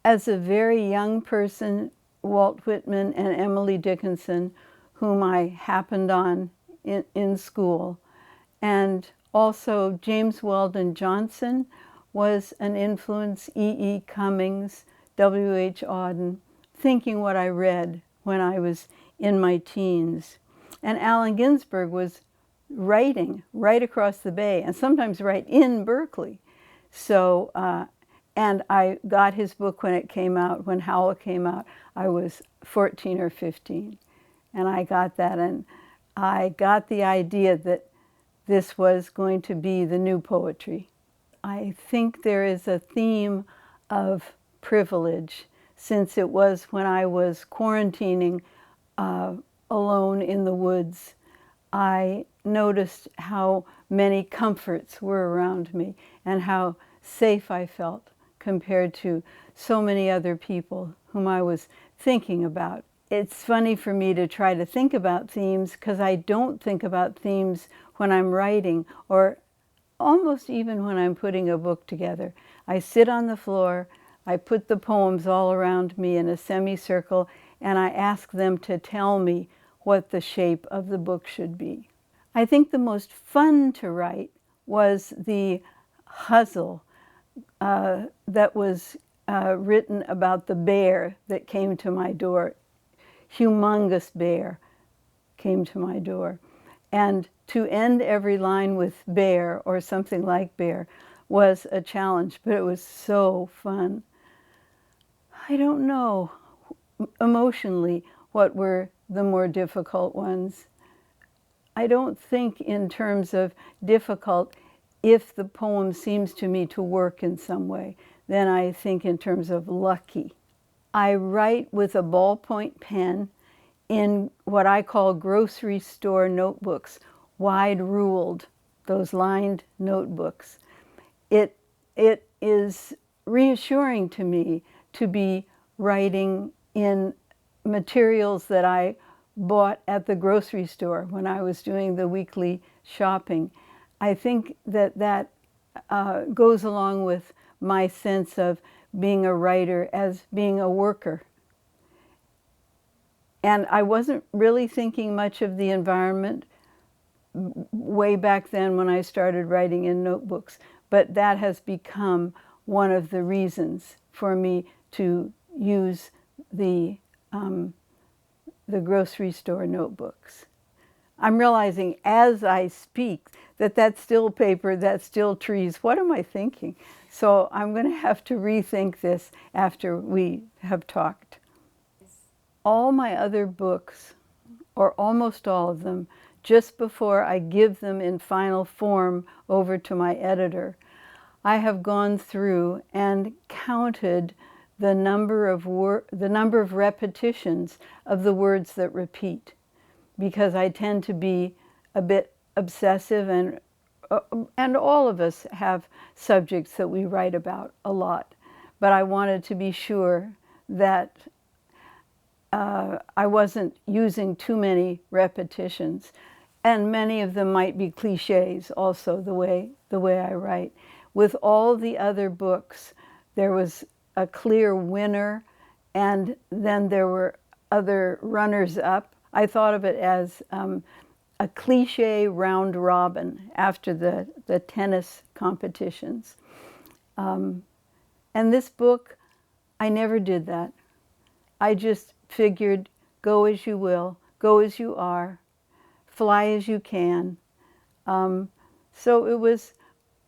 As a very young person, Walt Whitman and Emily Dickinson, whom I happened on in school, and also James Weldon Johnson was an influence, E. Cummings, W.H. Auden, thinking what I read when I was in my teens. And Allen Ginsberg was writing right across the bay, and sometimes right in Berkeley. So, and I got his book when it came out, when Howl came out. I was 14 or 15. And I got that, and I got the idea that this was going to be the new poetry. I think there is a theme of privilege, since it was when I was quarantining alone in the woods. I noticed how many comforts were around me and how safe I felt compared to so many other people whom I was thinking about. It's funny for me to try to think about themes because I don't think about themes when I'm writing, or almost even when I'm putting a book together. I sit on the floor, I put the poems all around me in a semicircle, and I ask them to tell me what the shape of the book should be. I think the most fun to write was the hustle that was written about the bear that came to my door. Humongous bear came to my door. And to end every line with bear or something like bear was a challenge, but it was so fun. I don't know emotionally what were the more difficult ones. I don't think in terms of difficult if the poem seems to me to work in some way. Then I think in terms of lucky. I write with a ballpoint pen in what I call grocery store notebooks, wide-ruled, those lined notebooks. It is reassuring to me to be writing in materials that I bought at the grocery store when I was doing the weekly shopping. I think that that goes along with my sense of being a writer as being a worker. And I wasn't really thinking much of the environment way back then when I started writing in notebooks, but that has become one of the reasons for me to use the grocery store notebooks. I'm realizing as I speak that that's still paper, that's still trees. What am I thinking? So I'm going to have to rethink this after we have talked. All my other books, or almost all of them, just before I give them in final form over to my editor, I have gone through and counted the number of repetitions of the words that repeat, because I tend to be a bit obsessive, and all of us have subjects that we write about a lot. But I wanted to be sure that I wasn't using too many repetitions, and many of them might be cliches also, the way I write. With all the other books, there was a clear winner, and then there were other runners-up. I thought of it as a cliche round robin after the tennis competitions. And this book, I never did that. I just figured, go as you will, go as you are, fly as you can. So it was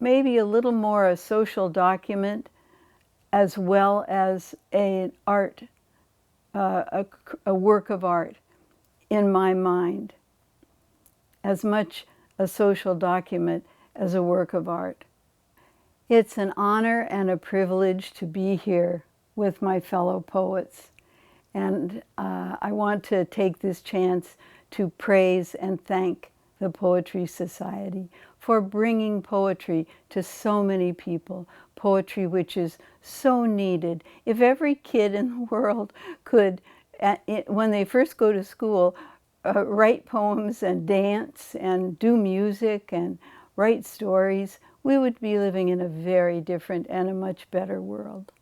maybe a little more a social document as well as a work of art in my mind, as much a social document as a work of art. It's an honor and a privilege to be here with my fellow poets. And I want to take this chance to praise and thank the Poetry Society for bringing poetry to so many people, poetry which is so needed. If every kid in the world could, when they first go to school, write poems and dance and do music and write stories, we would be living in a very different and a much better world.